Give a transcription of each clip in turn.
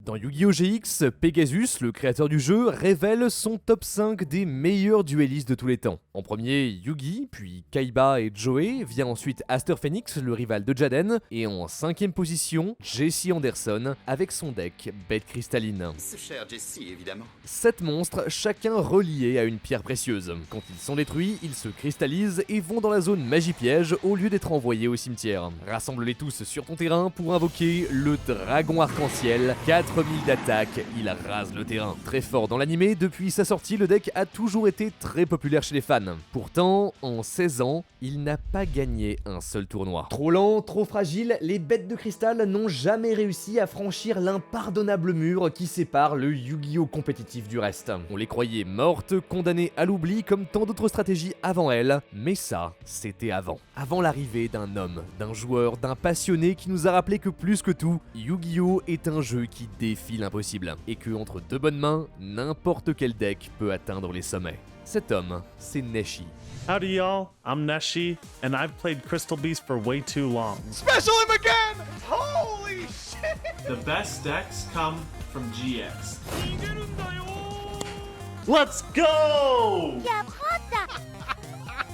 Dans Yu-Gi-Oh! GX, Pegasus, le créateur du jeu, révèle son top 5 des meilleurs duellistes de tous les temps. En premier, Yugi, puis Kaiba et Joey, vient ensuite Aster Phoenix, le rival de Jaden, et en 5ème position, Jesse Anderson, avec son deck Bête Cristalline. Ce cher Jesse, évidemment. 7 monstres, chacun reliés à une pierre précieuse. Quand ils sont détruits, ils se cristallisent et vont dans la zone magie piège au lieu d'être envoyés au cimetière. Rassemble-les tous sur ton terrain pour invoquer le dragon arc-en-ciel. 4000 d'attaque, il rase le terrain. Très fort dans l'animé, depuis sa sortie, le deck a toujours été très populaire chez les fans. Pourtant, en 16 ans, il n'a pas gagné un seul tournoi. Trop lent, trop fragile, les bêtes de cristal n'ont jamais réussi à franchir l'impardonnable mur qui sépare le Yu-Gi-Oh! Compétitif du reste. On les croyait mortes, condamnées à l'oubli comme tant d'autres stratégies avant elles, mais ça, c'était avant. Avant l'arrivée d'un homme, d'un joueur, d'un passionné qui nous a rappelé que plus que tout, Yu-Gi-Oh! Est un jeu qui défie l'impossible, et que entre deux bonnes mains, n'importe quel deck peut atteindre les sommets. Cet homme, c'est Neshi. Howdy y'all, I'm Neshi, and I've played Crystal Beast for way too long. Special him again! Holy shit! The best decks come from GX. Let's go!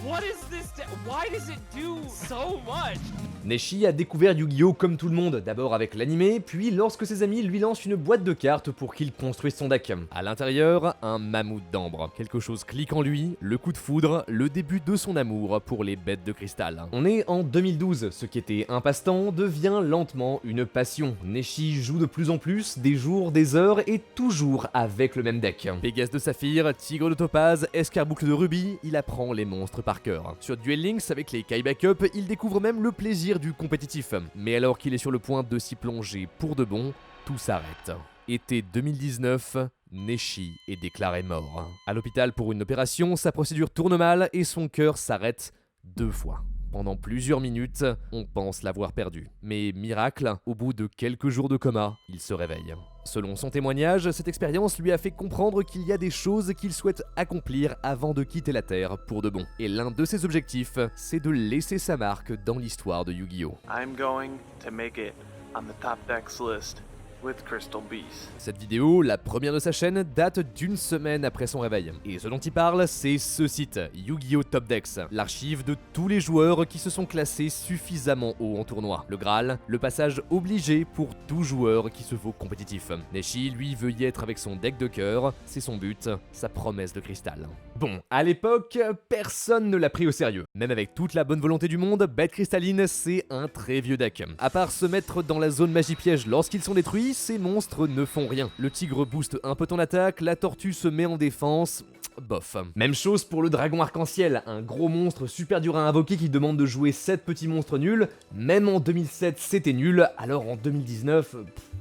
What is this? Why does it do so much? Neshi a découvert Yu-Gi-Oh! Comme tout le monde, d'abord avec l'animé, puis lorsque ses amis lui lancent une boîte de cartes pour qu'il construise son deck. À l'intérieur, un mammouth d'ambre. Quelque chose clique en lui, le coup de foudre, le début de son amour pour les bêtes de cristal. On est en 2012, ce qui était un passe-temps devient lentement une passion. Neshi joue de plus en plus, des jours, des heures, et toujours avec le même deck. Pégase de saphir, tigre de topaz, escarboucle de rubis, il apprend les monstres par cœur. Sur Duel Links, avec les Kaiba Cup, il découvre même le plaisir du compétitif. Mais alors qu'il est sur le point de s'y plonger pour de bon, tout s'arrête. Été 2019, Neshi est déclaré mort. À l'hôpital pour une opération, sa procédure tourne mal et son cœur s'arrête 2 fois. Pendant plusieurs minutes, on pense l'avoir perdu. Mais miracle, au bout de quelques jours de coma, il se réveille. Selon son témoignage, cette expérience lui a fait comprendre qu'il y a des choses qu'il souhaite accomplir avant de quitter la Terre pour de bon. Et l'un de ses objectifs, c'est de laisser sa marque dans l'histoire de Yu-Gi-Oh! I'm going to make it on the top decks list with Crystal Beast. Cette vidéo, la première de sa chaîne, date d'une semaine après son réveil. Et ce dont il parle, c'est ce site, Yu-Gi-Oh! Top Decks, l'archive de tous les joueurs qui se sont classés suffisamment haut en tournoi. Le Graal, le passage obligé pour tout joueur qui se vaut compétitif. Neshi, lui, veut y être avec son deck de cœur, c'est son but, sa promesse de cristal. Bon, à l'époque, personne ne l'a pris au sérieux. Même avec toute la bonne volonté du monde, Bête Cristalline, c'est un très vieux deck. À part se mettre dans la zone magie piège lorsqu'ils sont détruits, ces monstres ne font rien. Le tigre booste un peu ton attaque, la tortue se met en défense... bof. Même chose pour le dragon arc-en-ciel, un gros monstre super dur à invoquer qui demande de jouer 7 petits monstres nuls. Même en 2007 c'était nul, alors en 2019...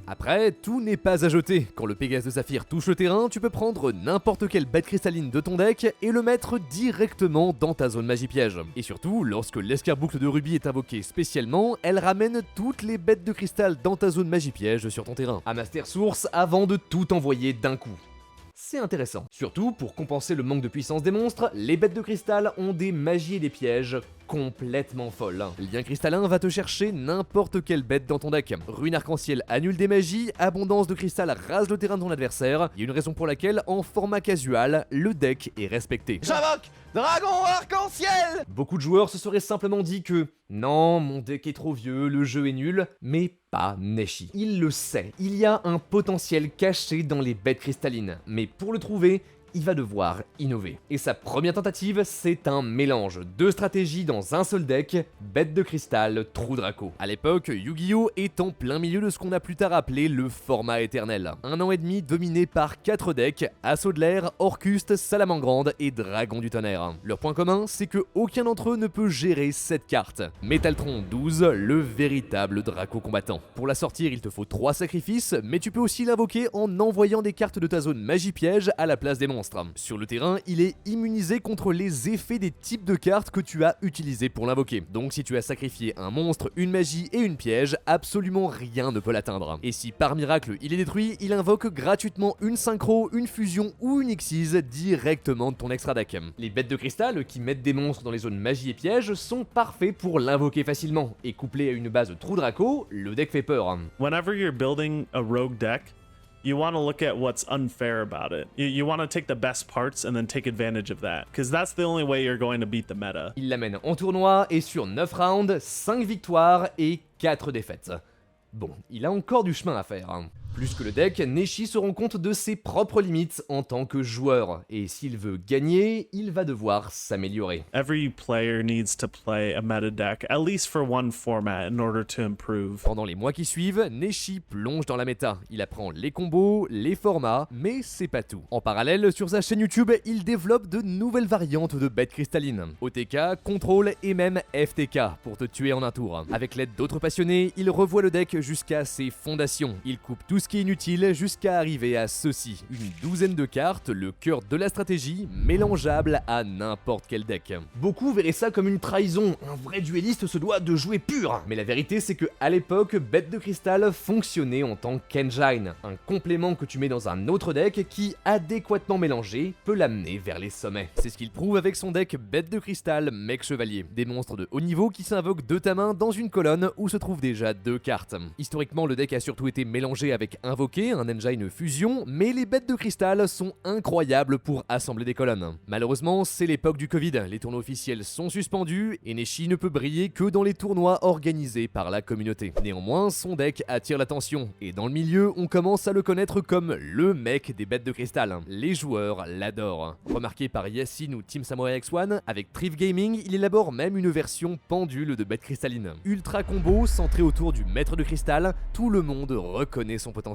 Après, tout n'est pas à jeter. Quand le Pégase de Saphir touche le terrain, tu peux prendre n'importe quelle bête cristalline de ton deck et le mettre directement dans ta zone magie piège. Et surtout, lorsque l'escarboucle de rubis est invoquée spécialement, elle ramène toutes les bêtes de cristal dans ta zone magie piège sur ton terrain. À Master Source avant de tout envoyer d'un coup. C'est intéressant. Surtout, pour compenser le manque de puissance des monstres, les bêtes de cristal ont des magies et des pièges complètement folles. Lien cristallin va te chercher n'importe quelle bête dans ton deck. Rune arc-en-ciel annule des magies, abondance de cristal rase le terrain de ton adversaire. Il y a une raison pour laquelle, en format casual, le deck est respecté. J'invoque Dragon Arc-en-Ciel! Beaucoup de joueurs se seraient simplement dit que non, mon deck est trop vieux, le jeu est nul, mais pas Neshi. Il le sait, il y a un potentiel caché dans les bêtes cristallines, mais pour le trouver, il va devoir innover. Et sa première tentative, c'est un mélange de stratégies dans un seul deck, bête de cristal, trou Draco. À l'époque, Yu-Gi-Oh! Est en plein milieu de ce qu'on a plus tard appelé le format éternel. 1 an et demi dominé par 4 decks, Assaut de l'air, Orcuste, Salamangrande et Dragon du tonnerre. Leur point commun, c'est que aucun d'entre eux ne peut gérer cette carte. Métaltron 12, le véritable Draco combattant. Pour la sortir, il te faut 3 sacrifices, mais tu peux aussi l'invoquer en envoyant des cartes de ta zone magie piège à la place des monstres. Sur le terrain, il est immunisé contre les effets des types de cartes que tu as utilisés pour l'invoquer. Donc si tu as sacrifié un monstre, une magie et une piège, absolument rien ne peut l'atteindre. Et si par miracle il est détruit, il invoque gratuitement une synchro, une fusion ou une Xyz directement de ton extra deck. Les bêtes de cristal qui mettent des monstres dans les zones magie et piège sont parfaits pour l'invoquer facilement. Et couplés à une base trou Draco, le deck fait peur. Whenever you're building a rogue deck, you want to look at what's unfair about it. You want to take the best parts and then take advantage of that, because that's the only way you're going to beat the meta. Il l'amène en tournoi et sur 9 rounds, 5 victoires et 4 défaites. Bon, il a encore du chemin à faire. Plus que le deck, Neshi se rend compte de ses propres limites en tant que joueur, et s'il veut gagner, il va devoir s'améliorer. Every player needs to play a meta deck, at least for one format, in order to improve. Pendant les mois qui suivent, Neshi plonge dans la méta. Il apprend les combos, les formats, mais c'est pas tout. En parallèle, sur sa chaîne YouTube, il développe de nouvelles variantes de bêtes cristallines. OTK, Control et même FTK, pour te tuer en un tour. Avec l'aide d'autres passionnés, il revoit le deck jusqu'à ses fondations. Il coupe tout ce qui est inutile jusqu'à arriver à ceci. Une douzaine de cartes, le cœur de la stratégie, mélangeable à n'importe quel deck. Beaucoup verraient ça comme une trahison. Un vrai duelliste se doit de jouer pur. Mais la vérité, c'est que à l'époque, Bête de Cristal fonctionnait en tant qu'engine, un complément que tu mets dans un autre deck qui, adéquatement mélangé, peut l'amener vers les sommets. C'est ce qu'il prouve avec son deck Bête de Cristal Mec Chevalier. Des monstres de haut niveau qui s'invoquent de ta main dans une colonne où se trouvent déjà 2 cartes. Historiquement, le deck a surtout été mélangé avec Invoqué, un engine fusion, mais les bêtes de cristal sont incroyables pour assembler des colonnes. Malheureusement, c'est l'époque du Covid, les tournois officiels sont suspendus et Neshi ne peut briller que dans les tournois organisés par la communauté. Néanmoins, son deck attire l'attention, et dans le milieu, on commence à le connaître comme le mec des bêtes de cristal. Les joueurs l'adorent. Remarqué par Yacine ou Team Samurai X1, avec Triv Gaming, il élabore même une version pendule de bête cristalline. Ultra combo, centré autour du maître de cristal, tout le monde reconnaît son potentiel.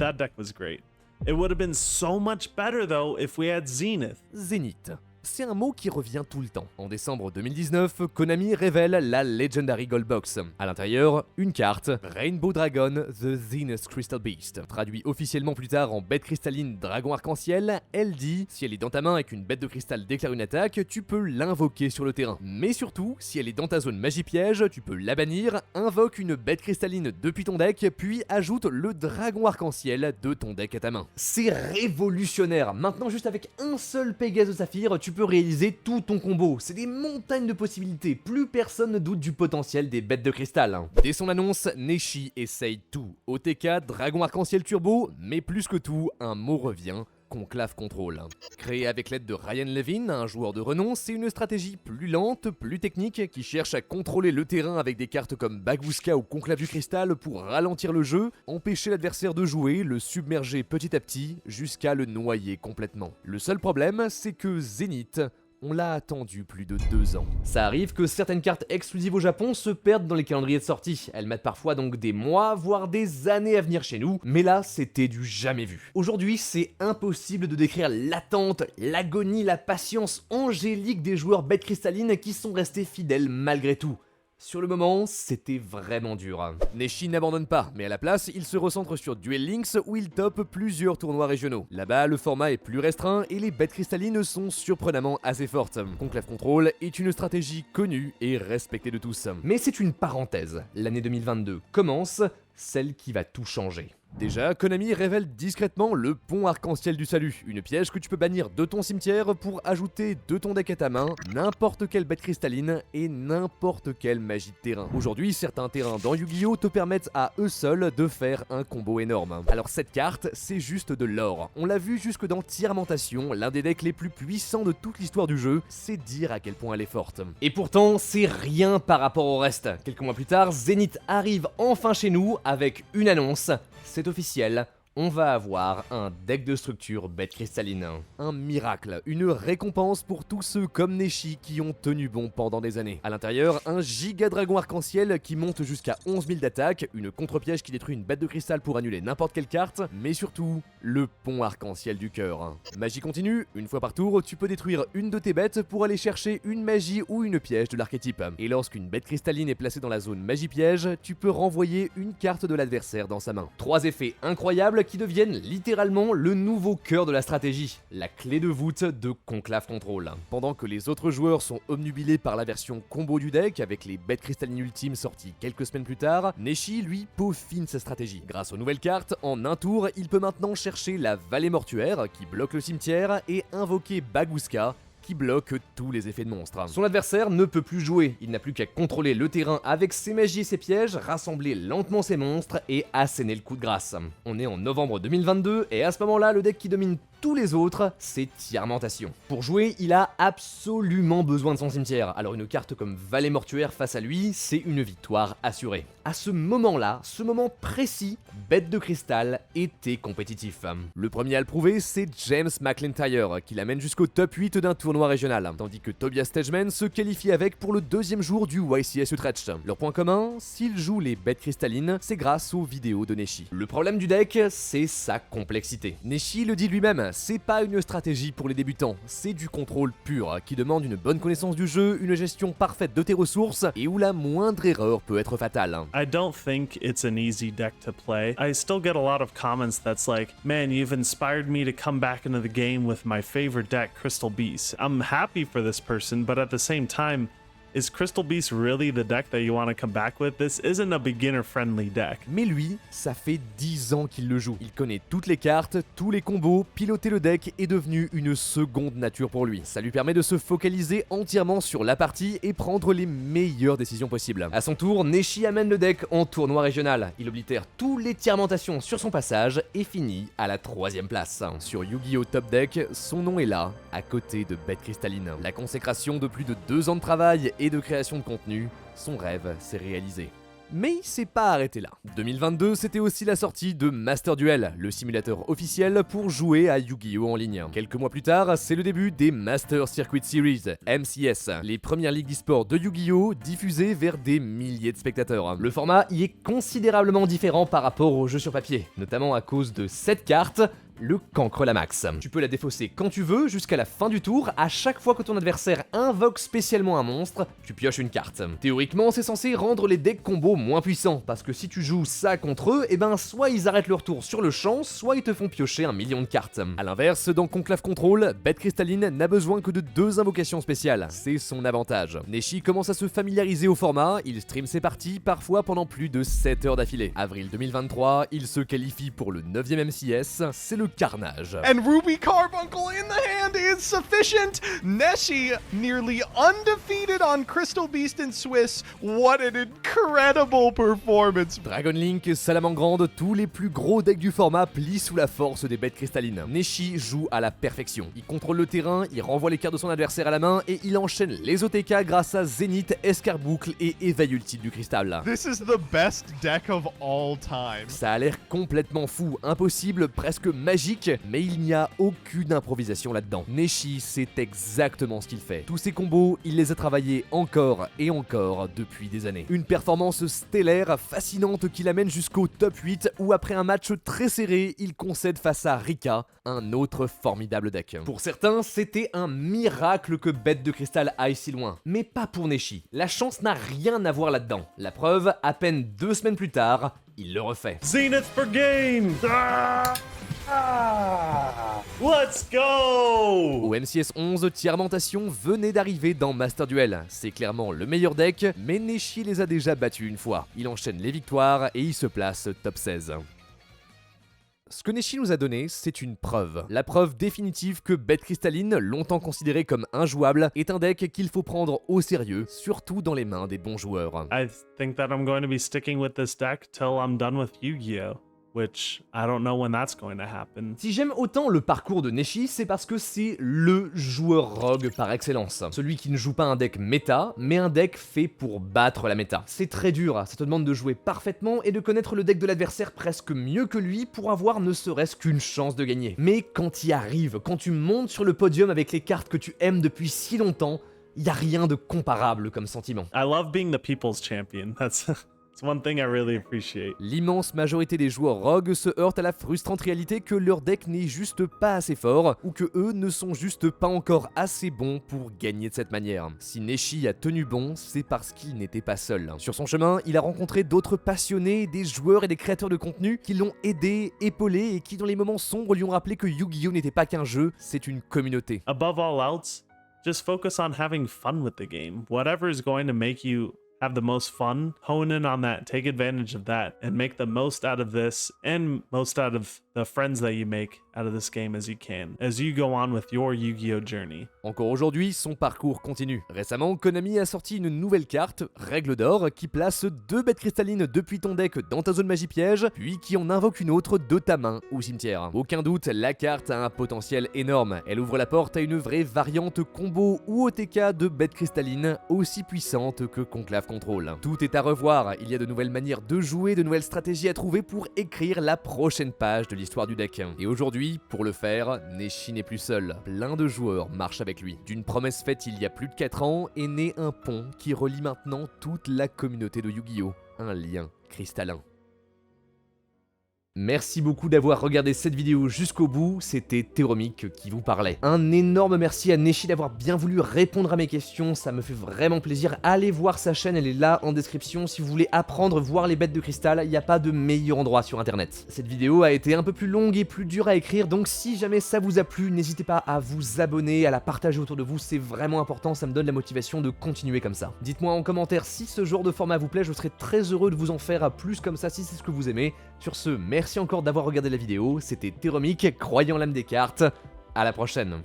That deck was great. It would have been so much better though if we had Zenith. Zénith. C'est un mot qui revient tout le temps. En décembre 2019, Konami révèle la Legendary Gold Box. À l'intérieur, une carte, Rainbow Dragon The Zenith Crystal Beast. Traduit officiellement plus tard en bête cristalline Dragon Arc-en-Ciel, elle dit si elle est dans ta main et qu'une bête de cristal déclare une attaque, tu peux l'invoquer sur le terrain. Mais surtout, si elle est dans ta zone magie piège, tu peux la bannir, invoque une bête cristalline depuis ton deck, puis ajoute le Dragon Arc-en-Ciel de ton deck à ta main. C'est révolutionnaire. Maintenant, juste avec un seul Pégase de Saphir, tu peux réaliser tout ton combo. C'est des montagnes de possibilités. Plus personne ne doute du potentiel des bêtes de cristal. Dès son annonce, Neshi essaye tout. OTK, Dragon Arc-en-Ciel Turbo, mais plus que tout, un mot revient. Conclave Control. Créé avec l'aide de Ryan Levin, un joueur de renom, c'est une stratégie plus lente, plus technique, qui cherche à contrôler le terrain avec des cartes comme Bagouska ou Conclave du Cristal pour ralentir le jeu, empêcher l'adversaire de jouer, le submerger petit à petit, jusqu'à le noyer complètement. Le seul problème, c'est que Zenith, on l'a attendu plus de 2 ans. Ça arrive que certaines cartes exclusives au Japon se perdent dans les calendriers de sortie. Elles mettent parfois donc des mois, voire des années à venir chez nous, mais là, c'était du jamais vu. Aujourd'hui, c'est impossible de décrire l'attente, l'agonie, la patience angélique des joueurs bêtes cristallines qui sont restés fidèles malgré tout. Sur le moment, c'était vraiment dur. Neshi n'abandonne pas, mais à la place, il se recentre sur Duel Links où il top plusieurs tournois régionaux. Là-bas, le format est plus restreint et les bêtes cristallines sont surprenamment assez fortes. Conclave Control est une stratégie connue et respectée de tous. Mais c'est une parenthèse. L'année 2022 commence, celle qui va tout changer. Déjà, Konami révèle discrètement le pont arc-en-ciel du salut, une piège que tu peux bannir de ton cimetière pour ajouter de ton deck à ta main n'importe quelle bête cristalline et n'importe quelle magie de terrain. Aujourd'hui, certains terrains dans Yu-Gi-Oh! Te permettent à eux seuls de faire un combo énorme. Alors cette carte, c'est juste de l'or. On l'a vu jusque dans Tyramentation, l'un des decks les plus puissants de toute l'histoire du jeu, c'est dire à quel point elle est forte. Et pourtant, c'est rien par rapport au reste. Quelques mois plus tard, Zenith arrive enfin chez nous avec une annonce. C'est officiel, on va avoir un deck de structure bête cristalline. Un miracle, une récompense pour tous ceux comme Neshi qui ont tenu bon pendant des années. À l'intérieur, un giga dragon arc-en-ciel qui monte jusqu'à 11 000 d'attaque, une contre-piège qui détruit une bête de cristal pour annuler n'importe quelle carte, mais surtout, le pont arc-en-ciel du cœur. Magie continue, une fois par tour, tu peux détruire une de tes bêtes pour aller chercher une magie ou une piège de l'archétype. Et lorsqu'une bête cristalline est placée dans la zone magie piège, tu peux renvoyer une carte de l'adversaire dans sa main. 3 effets incroyables qui deviennent littéralement le nouveau cœur de la stratégie, la clé de voûte de Conclave Control. Pendant que les autres joueurs sont obnubilés par la version combo du deck avec les bêtes cristallines ultimes sorties quelques semaines plus tard, Neshi lui peaufine sa stratégie. Grâce aux nouvelles cartes, en un tour, il peut maintenant chercher la vallée mortuaire qui bloque le cimetière et invoquer Bagouska qui bloque tous les effets de monstre. Son adversaire ne peut plus jouer, il n'a plus qu'à contrôler le terrain avec ses magies et ses pièges, rassembler lentement ses monstres et asséner le coup de grâce. On est en novembre 2022 et à ce moment-là, le deck qui domine tous les autres, c'est Tiermentation. Pour jouer, il a absolument besoin de son cimetière, alors une carte comme Vallée Mortuaire face à lui, c'est une victoire assurée. À ce moment-là, ce moment précis, Bête de Cristal était compétitif. Le premier à le prouver, c'est James McIntyre, qui l'amène jusqu'au top 8 d'un tournoi régional, tandis que Tobias Stageman se qualifie avec pour le deuxième jour du YCS Utrecht. Leur point commun, s'il joue les bêtes cristallines, c'est grâce aux vidéos de Neshi. Le problème du deck, c'est sa complexité. Neshi le dit lui-même, c'est pas une stratégie pour les débutants, c'est du contrôle pur, qui demande une bonne connaissance du jeu, une gestion parfaite de tes ressources, et où la moindre erreur peut être fatale. I don't think it's an easy deck to play. I still get a lot of comments that's like, man, you've inspired me to come back into the game with my favorite deck, Crystal Beast. I'm happy for this person, but at the same time, is Crystal Beast really the deck that you want to come back with? This isn't a beginner-friendly deck. Mais lui, ça fait 10 ans qu'il le joue. Il connaît toutes les cartes, tous les combos, piloter le deck est devenu une seconde nature pour lui. Ça lui permet de se focaliser entièrement sur la partie et prendre les meilleures décisions possibles. À son tour, Neshi amène le deck en tournoi régional. Il oblitère tous les Tiermentations sur son passage et finit à la 3ème place. Sur Yu-Gi-Oh! Top Deck, son nom est là, à côté de Bête Cristalline. La consécration de plus de 2 ans de travail et de création de contenu, son rêve s'est réalisé. Mais il s'est pas arrêté là. 2022, c'était aussi la sortie de Master Duel, le simulateur officiel pour jouer à Yu-Gi-Oh! En ligne. Quelques mois plus tard, c'est le début des Master Circuit Series, MCS, les premières ligues d'e-sport de Yu-Gi-Oh! Diffusées vers des milliers de spectateurs. Le format y est considérablement différent par rapport aux jeux sur papier, notamment à cause de cette carte, le Cancre la Max. Tu peux la défausser quand tu veux, jusqu'à la fin du tour. À chaque fois que ton adversaire invoque spécialement un monstre, tu pioches une carte. Théoriquement, c'est censé rendre les decks combos moins puissants, parce que si tu joues ça contre eux, et ben soit ils arrêtent leur tour sur le champ, soit ils te font piocher 1 million de cartes. A l'inverse, dans Conclave Control, Bête Cristalline n'a besoin que de 2 invocations spéciales. C'est son avantage. Neshi commence à se familiariser au format, il stream ses parties, parfois pendant plus de 7 heures d'affilée. Avril 2023, il se qualifie pour le 9ème MCS, c'est le carnage. And Ruby Carbuncle in the hand is sufficient. Neshi nearly undefeated on Crystal Beast and Swiss. What an incredible performance. Dragon Link, Salamangrande, tous les plus gros decks du format plient sous la force des bêtes cristallines. Neshi joue à la perfection. Il contrôle le terrain, il renvoie les cartes de son adversaire à la main et il enchaîne les OTK grâce à Zénith, Escarboucle et Éveil Ultime du Cristal. This is the best deck of all time. Ça a l'air complètement fou, impossible, presque magique, mais il n'y a aucune improvisation là-dedans. Neshi sait exactement ce qu'il fait. Tous ses combos, il les a travaillés encore et encore depuis des années. Une performance stellaire, fascinante qui l'amène jusqu'au top 8 où après un match très serré, il concède face à Rika, un autre formidable deck. Pour certains, c'était un miracle que Bête de Cristal aille si loin, mais pas pour Neshi. La chance n'a rien à voir là-dedans. La preuve, à peine 2 semaines plus tard, il le refait. Zenith for game! Let's go! Au MCS 11, Tiermentation venait d'arriver dans Master Duel. C'est clairement le meilleur deck, mais Neshi les a déjà battus une fois. Il enchaîne les victoires et il se place top 16. Ce que Neshi nous a donné, c'est une preuve. La preuve définitive que Bête Cristalline, longtemps considéré comme injouable, est un deck qu'il faut prendre au sérieux, surtout dans les mains des bons joueurs. I think that I'm going to be sticking with this deck till I'm done with Yu-Gi-Oh! Which I don't know when that's going to happen. Si j'aime autant le parcours de Neshi, c'est parce que c'est LE joueur rogue par excellence. Celui qui ne joue pas un deck méta, mais un deck fait pour battre la méta. C'est très dur, ça te demande de jouer parfaitement et de connaître le deck de l'adversaire presque mieux que lui pour avoir ne serait-ce qu'une chance de gagner. Mais quand tu y arrives, quand tu montes sur le podium avec les cartes que tu aimes depuis si longtemps, y a rien de comparable comme sentiment. I love being the people's champion. That's one thing I really appreciate. L'immense majorité des joueurs rogues se heurtent à la frustrante réalité que leur deck n'est juste pas assez fort ou que eux ne sont juste pas encore assez bons pour gagner de cette manière. Si Neshi a tenu bon, c'est parce qu'il n'était pas seul. Sur son chemin, il a rencontré d'autres passionnés, des joueurs et des créateurs de contenu qui l'ont aidé, épaulé et qui dans les moments sombres lui ont rappelé que Yu-Gi-Oh! N'était pas qu'un jeu, c'est une communauté. Above all else, just focus on having fun with the game. Whatever is going to make you have the most fun, hone in on that, take advantage of that, and make the most out of this and most out of the friends that you make out of this game as you can, as you go on with your Yu-Gi-Oh journey. Encore aujourd'hui, son parcours continue. Récemment, Konami a sorti une nouvelle carte, Règle d'or, qui place 2 bêtes cristallines depuis ton deck dans ta zone magie piège, puis qui en invoque une autre de ta main au cimetière. Aucun doute, la carte a un potentiel énorme. Elle ouvre la porte à une vraie variante combo ou OTK de bêtes cristallines aussi puissante que Conclave Control. Tout est à revoir, il y a de nouvelles manières de jouer, de nouvelles stratégies à trouver pour écrire la prochaine page de l'histoire du deck. Et aujourd'hui, pour le faire, Neshi n'est plus seul. Plein de joueurs marchent avec lui. D'une promesse faite il y a plus de 4 ans est né un pont qui relie maintenant toute la communauté de Yu-Gi-Oh! Un lien cristallin. Merci beaucoup d'avoir regardé cette vidéo jusqu'au bout, c'était Théromique qui vous parlait. Un énorme merci à Neshi d'avoir bien voulu répondre à mes questions, ça me fait vraiment plaisir. Allez voir sa chaîne, elle est là en description. Si vous voulez apprendre, voir les bêtes de cristal, il n'y a pas de meilleur endroit sur internet. Cette vidéo a été un peu plus longue et plus dure à écrire, donc si jamais ça vous a plu, n'hésitez pas à vous abonner, à la partager autour de vous, c'est vraiment important, ça me donne la motivation de continuer comme ça. Dites-moi en commentaire si ce genre de format vous plaît, je serais très heureux de vous en faire plus comme ça si c'est ce que vous aimez. Sur ce, merci encore d'avoir regardé la vidéo, c'était Théromique, croyant l'âme des cartes, à la prochaine.